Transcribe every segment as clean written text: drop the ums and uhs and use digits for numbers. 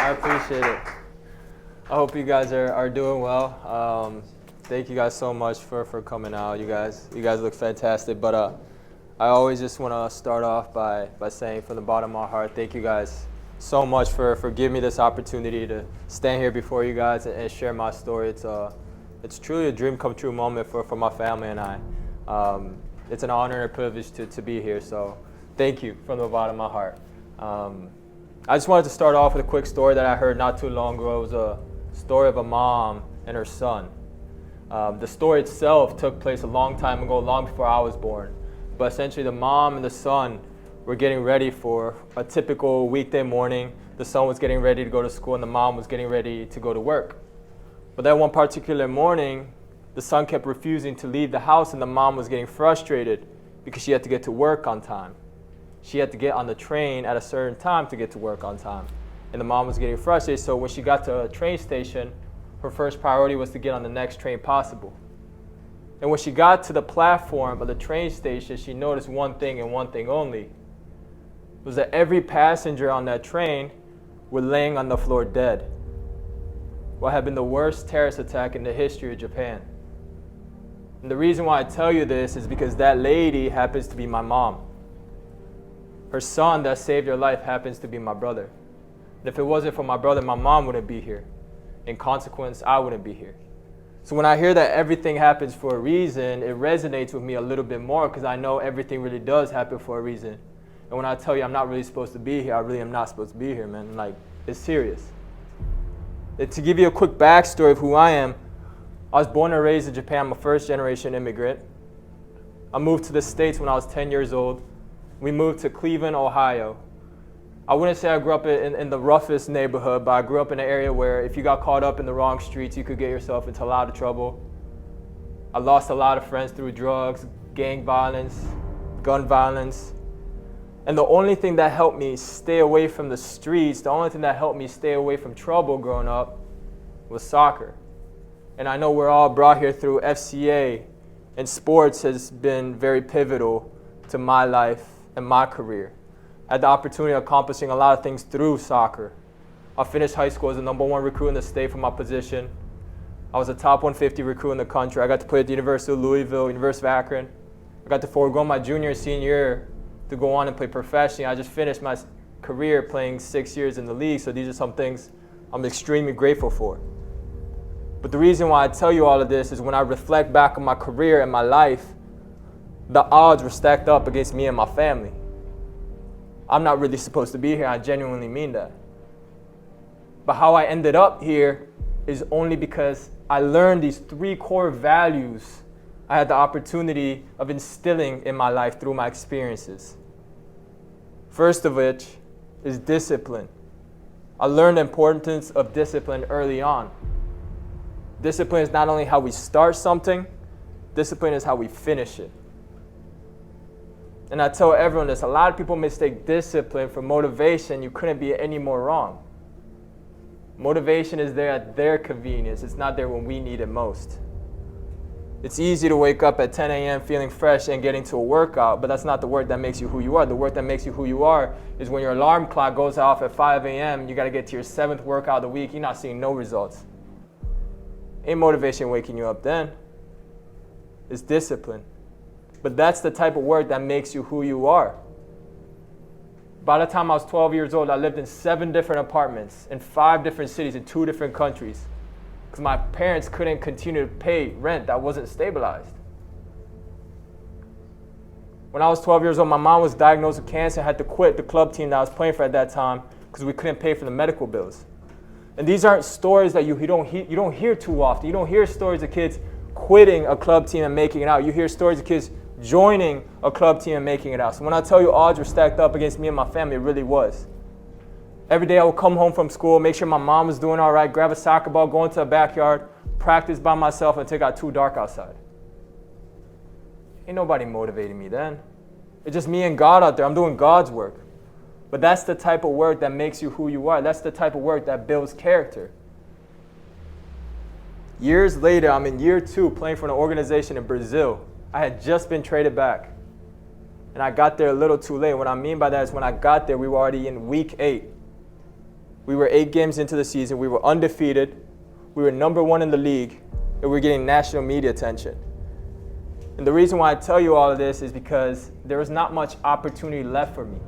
I appreciate it. I hope you guys are doing well. Thank you guys so much for coming out. You guys look fantastic. But I always just want to start off by saying from the bottom of my heart, thank you guys so much for giving me this opportunity to stand here before you guys and share my story. It's truly a dream come true moment for my family and I. It's an honor and a privilege to be here. So thank you from the bottom of my heart. I just wanted to start off with a quick story that I heard not too long ago. It was a story of a mom and her son. The story itself took place a long time ago, long before I was born. But essentially the mom and the son were getting ready for a typical weekday morning. The son was getting ready to go to school and the mom was getting ready to go to work. But that one particular morning, the son kept refusing to leave the house and the mom was getting frustrated because she had to get to work on time. She had to get on the train at a certain time to get to work on time. And the mom was getting frustrated, so when she got to a train station, her first priority was to get on the next train possible. And when she got to the platform of the train station, she noticed one thing and one thing only. Was that every passenger on that train were laying on the floor dead. What had been the worst terrorist attack in the history of Japan. And the reason why I tell you this is because that lady happens to be my mom. Her son that saved her life happens to be my brother. And if it wasn't for my brother, my mom wouldn't be here. In consequence, I wouldn't be here. So when I hear that everything happens for a reason, it resonates with me a little bit more because I know everything really does happen for a reason. And when I tell you I'm not really supposed to be here, I really am not supposed to be here, man. Like, it's serious. To give you a quick backstory of who I am, I was born and raised in Japan. I'm a first-generation immigrant. I moved to the States when I was 10 years old. We moved to Cleveland, Ohio. I wouldn't say I grew up in the roughest neighborhood, but I grew up in an area where if you got caught up in the wrong streets, you could get yourself into a lot of trouble. I lost a lot of friends through drugs, gang violence, gun violence. And the only thing that helped me stay away from the streets, the only thing that helped me stay away from trouble growing up was soccer. And I know we're all brought here through FCA, and sports has been very pivotal to my life and my career. I had the opportunity of accomplishing a lot of things through soccer. I finished high school as the #1 recruit in the state for my position. I was a top 150 recruit in the country. I got to play at the University of Louisville, University of Akron. I got to forego my junior and senior year to go on and play professionally. I just finished my career playing 6 years in the league, so these are some things I'm extremely grateful for. But the reason why I tell you all of this is when I reflect back on my career and my life, the odds were stacked up against me and my family. I'm not really supposed to be here. I genuinely mean that. But how I ended up here is only because I learned these 3 core values I had the opportunity of instilling in my life through my experiences. First of which is discipline. I learned the importance of discipline early on. Discipline is not only how we start something, discipline is how we finish it. And I tell everyone this, a lot of people mistake discipline for motivation. You couldn't be any more wrong. Motivation is there at their convenience. It's not there when we need it most. It's easy to wake up at 10 a.m. feeling fresh and getting to a workout, but that's not the work that makes you who you are. The work that makes you who you are is when your alarm clock goes off at 5 a.m., you got to get to your 7th workout of the week, you're not seeing no results. Ain't motivation waking you up then. It's discipline. But that's the type of work that makes you who you are. By the time I was 12 years old, I lived in 7 different apartments in 5 different cities in 2 different countries because my parents couldn't continue to pay rent that wasn't stabilized. When I was 12 years old, my mom was diagnosed with cancer and had to quit the club team that I was playing for at that time because we couldn't pay for the medical bills. And these aren't stories that you don't hear too often. You don't hear stories of kids quitting a club team and making it out. You hear stories of kids joining a club team and making it out. So when I tell you odds were stacked up against me and my family, it really was. Every day I would come home from school, make sure my mom was doing all right, grab a soccer ball, go into the backyard, practice by myself until it got too dark outside. Ain't nobody motivating me then. It's just me and God out there. I'm doing God's work. But that's the type of work that makes you who you are. That's the type of work that builds character. Years later, I'm in year 2 playing for an organization in Brazil. I had just been traded back. And I got there a little too late. What I mean by that is when I got there, we were already in week 8. We were 8 games into the season. We were undefeated. We were number 1 in the league, and we were getting national media attention. And the reason why I tell you all of this is because there was not much opportunity left for me.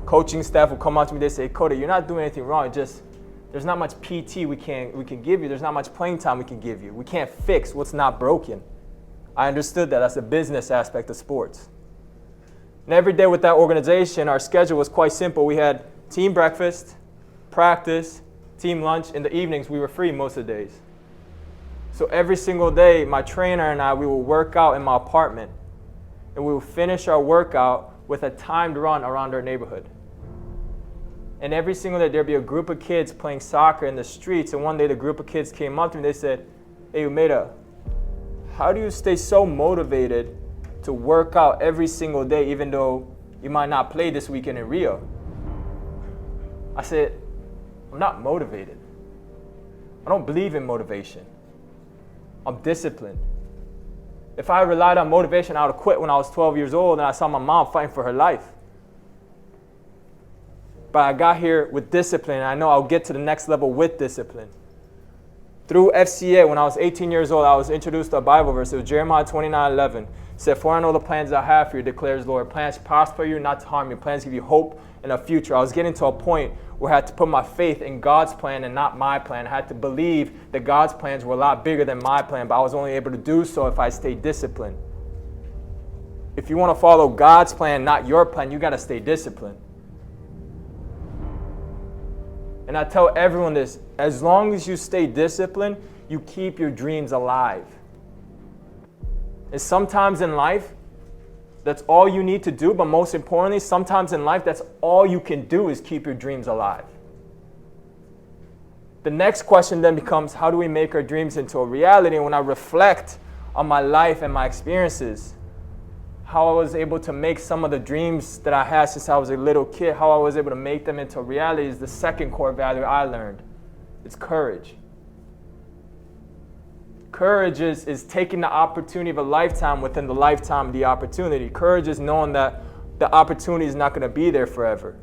Coaching staff will come up to me, they say, Kota, you're not doing anything wrong. Just there's not much PT we can give you. There's not much playing time we can give you. We can't fix what's not broken. I understood that. That's the business aspect of sports. And every day with that organization, our schedule was quite simple. We had team breakfast, practice, team lunch. In the evenings, we were free most of the days. So every single day, my trainer and I, we will work out in my apartment. And we will finish our workout with a timed run around our neighborhood. And every single day, there'd be a group of kids playing soccer in the streets. And one day, the group of kids came up to me. They said, hey, Umeda, how do you stay so motivated to work out every single day, even though you might not play this weekend in Rio? I said, I'm not motivated. I don't believe in motivation. I'm disciplined. If I relied on motivation, I would have quit when I was 12 years old and I saw my mom fighting for her life. But I got here with discipline, and I know I'll get to the next level with discipline. Through FCA, when I was 18 years old, I was introduced to a Bible verse. It was Jeremiah 29:11. It said, for I know the plans I have for you, declares the Lord. Plans to prosper you, not to harm you. Plans to give you hope and a future. I was getting to a point where I had to put my faith in God's plan and not my plan. I had to believe that God's plans were a lot bigger than my plan, but I was only able to do so if I stayed disciplined. If you want to follow God's plan, not your plan, you got to stay disciplined. And I tell everyone this, as long as you stay disciplined, you keep your dreams alive. And sometimes in life, that's all you need to do, but most importantly, sometimes in life, that's all you can do is keep your dreams alive. The next question then becomes, how do we make our dreams into a reality? And when I reflect on my life and my experiences, how I was able to make some of the dreams that I had since I was a little kid, how I was able to make them into reality is the second core value I learned. It's courage. Courage is taking the opportunity of a lifetime within the lifetime of the opportunity. Courage is knowing that the opportunity is not going to be there forever.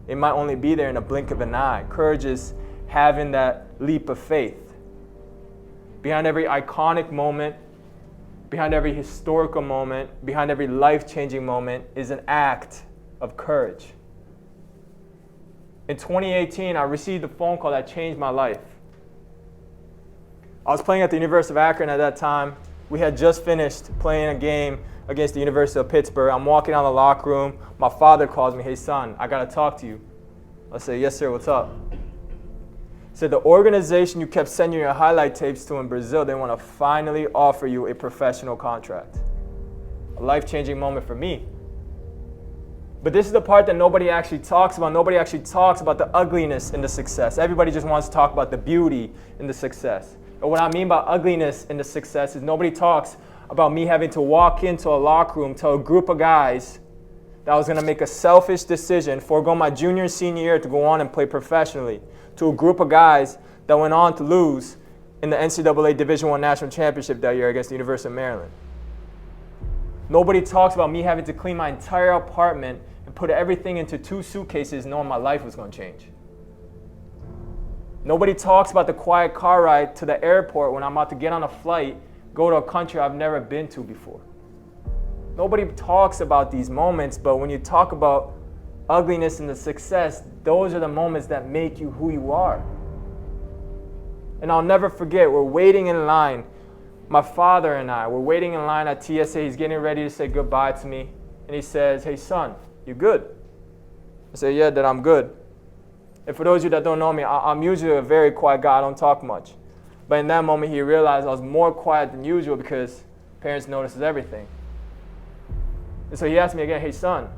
It might only be there in a blink of an eye. Courage is having that leap of faith. Behind every iconic moment, behind every historical moment, behind every life-changing moment is an act of courage. In 2018, I received a phone call that changed my life. I was playing at the University of Akron at that time. We had just finished playing a game against the University of Pittsburgh. I'm walking out of the locker room. My father calls me, hey son, I gotta talk to you. I say, yes sir, what's up? He said, the organization you kept sending your highlight tapes to in Brazil, they want to finally offer you a professional contract. A life-changing moment for me. But this is the part that nobody actually talks about. Nobody actually talks about the ugliness in the success. Everybody just wants to talk about the beauty in the success. And what I mean by ugliness in the success is nobody talks about me having to walk into a locker room, tell a group of guys that I was going to make a selfish decision, forego my junior and senior year to go on and play professionally, to a group of guys that went on to lose in the NCAA Division I National Championship that year against the University of Maryland. Nobody talks about me having to clean my entire apartment and put everything into 2 suitcases knowing my life was going to change. Nobody talks about the quiet car ride to the airport when I'm about to get on a flight, go to a country I've never been to before. Nobody talks about these moments, but when you talk about ugliness and the success, those are the moments that make you who you are. And I'll never forget, we're waiting in line. My father and I, we're waiting in line at TSA. He's getting ready to say goodbye to me. And he says, hey son, you good? I say, yeah, Dad, I'm good. And for those of you that don't know me, I'm usually a very quiet guy. I don't talk much. But in that moment, he realized I was more quiet than usual because parents notices everything. And so he asked me again, hey son,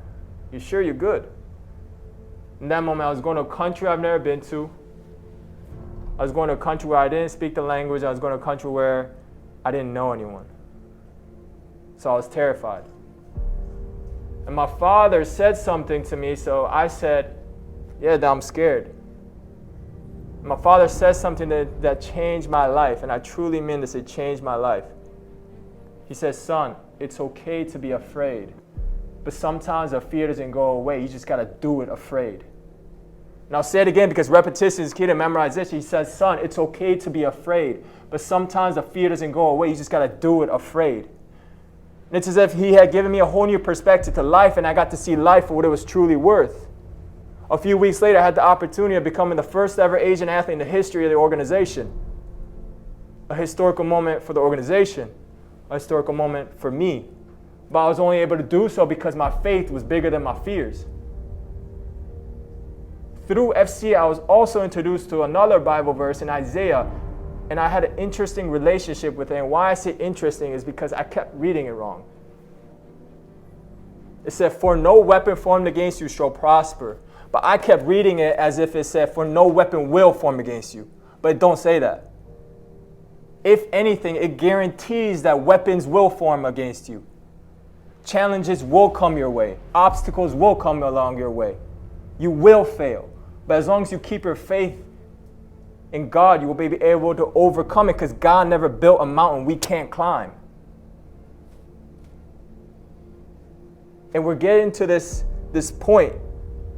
you sure you're good? In that moment, I was going to a country I've never been to. I was going to a country where I didn't speak the language. I was going to a country where I didn't know anyone. So I was terrified. And my father said something to me, so I said, yeah, Dad, I'm scared. My father said something that changed my life, and I truly mean this, it changed my life. He says, son, it's okay to be afraid, but sometimes the fear doesn't go away. You just got to do it afraid. And I'll say it again because repetition is key to memorization. He says, son, it's okay to be afraid. But sometimes the fear doesn't go away. You just got to do it afraid. And it's as if he had given me a whole new perspective to life, and I got to see life for what it was truly worth. A few weeks later, I had the opportunity of becoming the first ever Asian athlete in the history of the organization. A historical moment for the organization. A historical moment for me. But I was only able to do so because my faith was bigger than my fears. Through FC, I was also introduced to another Bible verse in Isaiah, and I had an interesting relationship with it. And why I say interesting is because I kept reading it wrong. It said, for no weapon formed against you shall prosper. But I kept reading it as if it said, for no weapon will form against you. But it don't say that. If anything, it guarantees that weapons will form against you. Challenges will come your way. Obstacles will come along your way. You will fail. But as long as you keep your faith in God, you will be able to overcome it, because God never built a mountain we can't climb. And we're getting to this point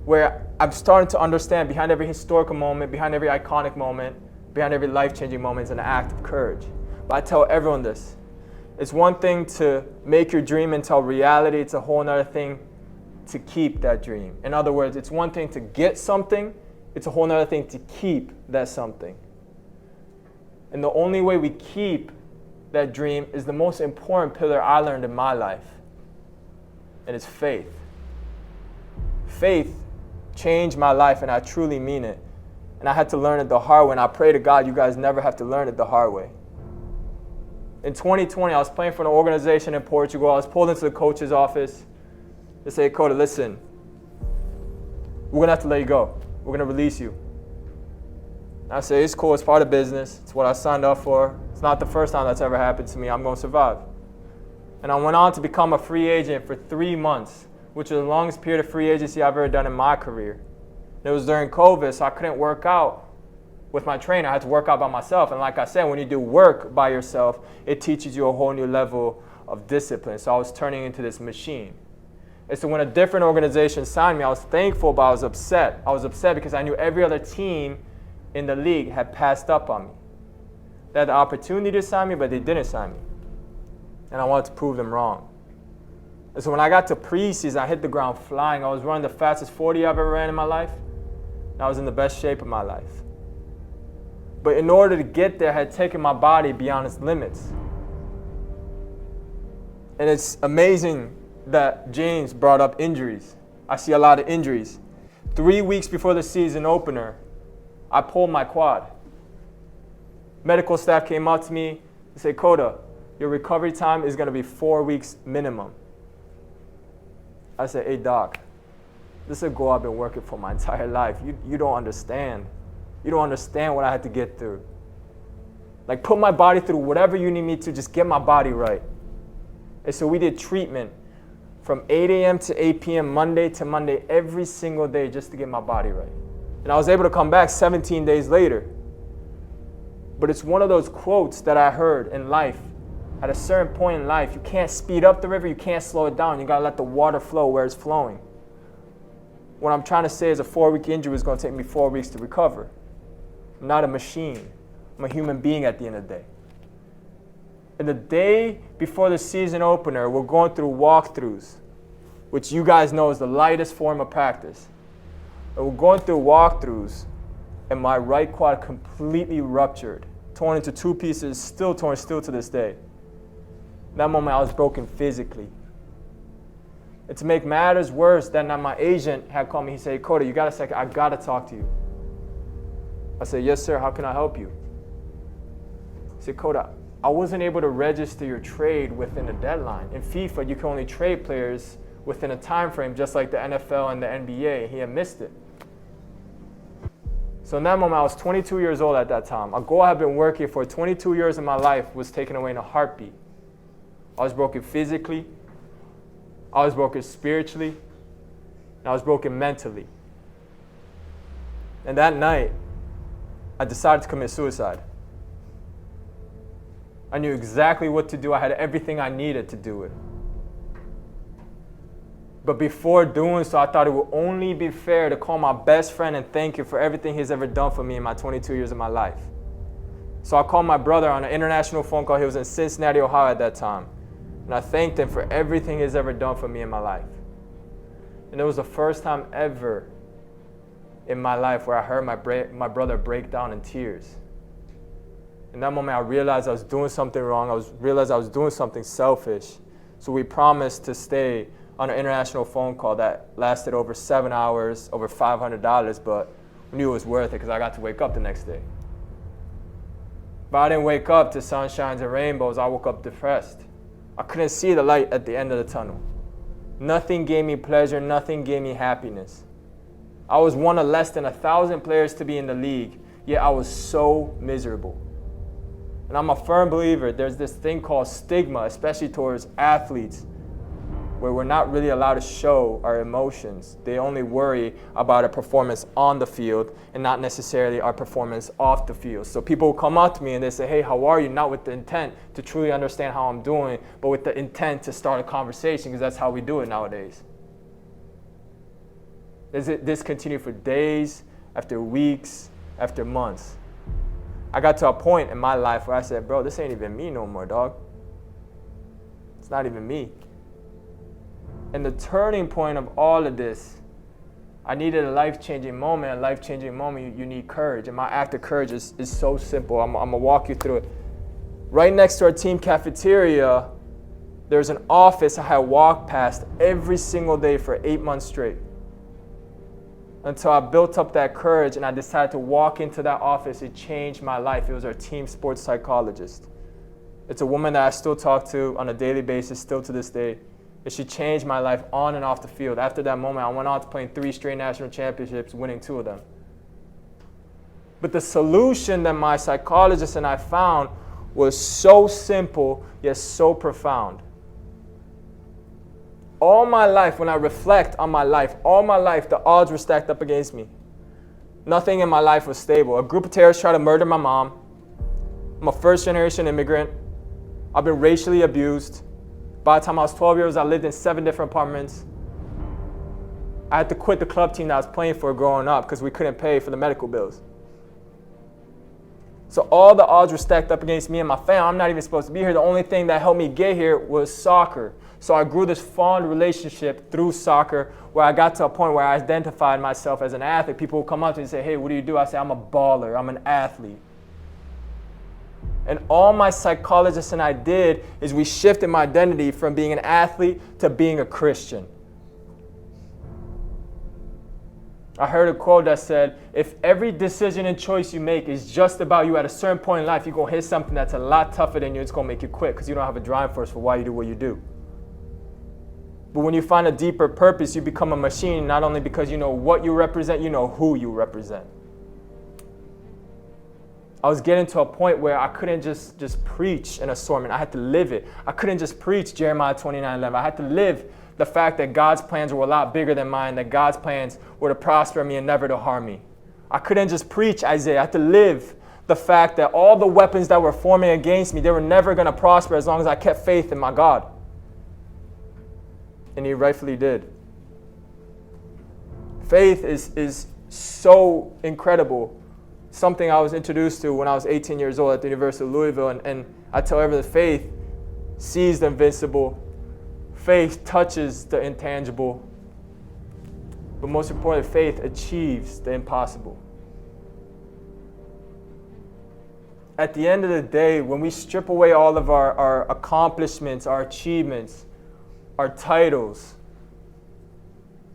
where I'm starting to understand behind every historical moment, behind every iconic moment, behind every life-changing moment is an act of courage. But I tell everyone this. It's one thing to make your dream into a reality. It's a whole other thing to keep that dream. In other words, it's one thing to get something. It's a whole other thing to keep that something. And the only way we keep that dream is the most important pillar I learned in my life. And it's faith. Faith changed my life, and I truly mean it. And I had to learn it the hard way, and I pray to God you guys never have to learn it the hard way. In 2020, I was playing for an organization in Portugal. I was pulled into the coach's office. They say, Kota, listen, we're going to have to let you go. We're going to release you. And I say, it's cool. It's part of business. It's what I signed up for. It's not the first time that's ever happened to me. I'm going to survive. And I went on to become a free agent for 3 months, which was the longest period of free agency I've ever done in my career. And it was during COVID, so I couldn't work out with my trainer. I had to work out by myself. And like I said, when you do work by yourself, it teaches you a whole new level of discipline. So I was turning into this machine. And so when a different organization signed me, I was thankful, but I was upset. I was upset because I knew every other team in the league had passed up on me. They had the opportunity to sign me, but they didn't sign me. And I wanted to prove them wrong. And so when I got to preseason, I hit the ground flying. I was running the fastest 40 I've ever ran in my life. And I was in the best shape of my life. But in order to get there, I had taken my body beyond its limits. And it's amazing that James brought up injuries. I see a lot of injuries. 3 weeks before the season opener, I pulled my quad. Medical staff came up to me and said, Kota, your recovery time is going to be 4 weeks minimum. I said, hey, doc, this is a goal I've been working for my entire life. You don't understand. You don't understand what I had to get through. Like, put my body through whatever you need me to, just get my body right. And so we did treatment from 8 a.m. to 8 p.m. Monday to Monday every single day just to get my body right. And I was able to come back 17 days later. But it's one of those quotes that I heard in life. At a certain point in life, you can't speed up the river, you can't slow it down. You gotta let the water flow where it's flowing. What I'm trying to say is a 4-week injury is gonna take me 4 weeks to recover. I'm not a machine. I'm a human being at the end of the day. And the day before the season opener, we're going through walkthroughs, which you guys know is the lightest form of practice. And we're going through walkthroughs, and my right quad completely ruptured, torn into 2 pieces, still torn, still to this day. In that moment, I was broken physically. And to make matters worse, that night my agent had called me. He said, Kota, you got a second? I got to talk to you. I said, yes, sir. How can I help you? He said, Kota, I wasn't able to register your trade within a deadline. In FIFA, you can only trade players within a time frame, just like the NFL and the NBA. He had missed it. So in that moment, I was 22 years old at that time. A goal I had been working for 22 years of my life was taken away in a heartbeat. I was broken physically, I was broken spiritually, and I was broken mentally. And that night, I decided to commit suicide. I knew exactly what to do. I had everything I needed to do it. But before doing so, I thought it would only be fair to call my best friend and thank him for everything he's ever done for me in my 22 years of my life. So I called my brother on an international phone call. He was in Cincinnati, Ohio at that time. And I thanked him for everything he's ever done for me in my life. And it was the first time ever in my life where I heard my brother break down in tears. In that moment, I realized I was doing something wrong. I realized I was doing something selfish. So we promised to stay on an international phone call that lasted over 7 hours, over $500, but we knew it was worth it because I got to wake up the next day. But I didn't wake up to sunshines and rainbows. I woke up depressed. I couldn't see the light at the end of the tunnel. Nothing gave me pleasure. Nothing gave me happiness. I was one of less than 1,000 players to be in the league, yet I was so miserable. And I'm a firm believer there's this thing called stigma, especially towards athletes, where we're not really allowed to show our emotions. They only worry about our performance on the field and not necessarily our performance off the field. So people will come up to me and they say, hey, how are you? Not with the intent to truly understand how I'm doing, but with the intent to start a conversation, because that's how we do it nowadays. This continued for days, after weeks, after months. I got to a point in my life where I said, bro, this ain't even me no more, dog. It's not even me. And the turning point of all of this, I needed a life-changing moment. A life-changing moment, you need courage. And my act of courage is so simple. I'm going to walk you through it. Right next to our team cafeteria, there's an office I had walked past every single day for 8 months straight. Until I built up that courage and I decided to walk into that office. It changed my life. It was our team sports psychologist. It's a woman that I still talk to on a daily basis, still to this day. And she changed my life on and off the field. After that moment, I went on to playing 3 straight national championships, winning 2 of them. But the solution that my psychologist and I found was so simple, yet so profound. All my life, when I reflect on my life, all my life, the odds were stacked up against me. Nothing in my life was stable. A group of terrorists tried to murder my mom. I'm a first-generation immigrant. I've been racially abused. By the time I was 12 years old, I lived in 7 different apartments. I had to quit the club team that I was playing for growing up because we couldn't pay for the medical bills. So all the odds were stacked up against me and my family. I'm not even supposed to be here. The only thing that helped me get here was soccer. So I grew this fond relationship through soccer where I got to a point where I identified myself as an athlete. People would come up to me and say, hey, what do you do? I say, I'm a baller. I'm an athlete. And all my psychologist and I did is we shifted my identity from being an athlete to being a Christian. I heard a quote that said, if every decision and choice you make is just about you at a certain point in life, you're going to hit something that's a lot tougher than you. It's going to make you quit because you don't have a driving force for why you do what you do. But when you find a deeper purpose, you become a machine, not only because you know what you represent, you know who you represent. I was getting to a point where I couldn't just preach an assortment. I had to live it. I couldn't just preach Jeremiah 29:11. I had to live the fact that God's plans were a lot bigger than mine, that God's plans were to prosper me and never to harm me. I couldn't just preach Isaiah. I had to live the fact that all the weapons that were forming against me, they were never going to prosper as long as I kept faith in my God. And he rightfully did. Faith is so incredible. Something I was introduced to when I was 18 years old at the University of Louisville. And I tell everyone, faith sees the invincible. Faith touches the intangible. But most importantly, faith achieves the impossible. At the end of the day, when we strip away all of our accomplishments, our achievements, our titles,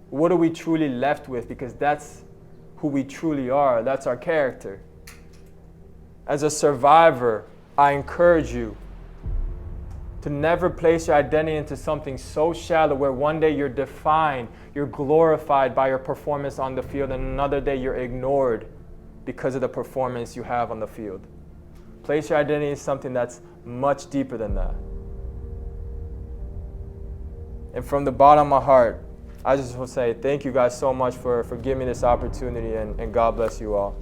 what are we truly left with? Because that's who we truly are. That's our character. As a survivor, I encourage you to never place your identity into something so shallow where one day you're defined, you're glorified by your performance on the field, and another day you're ignored because of the performance you have on the field. Place your identity in something that's much deeper than that. And from the bottom of my heart, I just want to say thank you guys so much for giving me this opportunity, and God bless you all.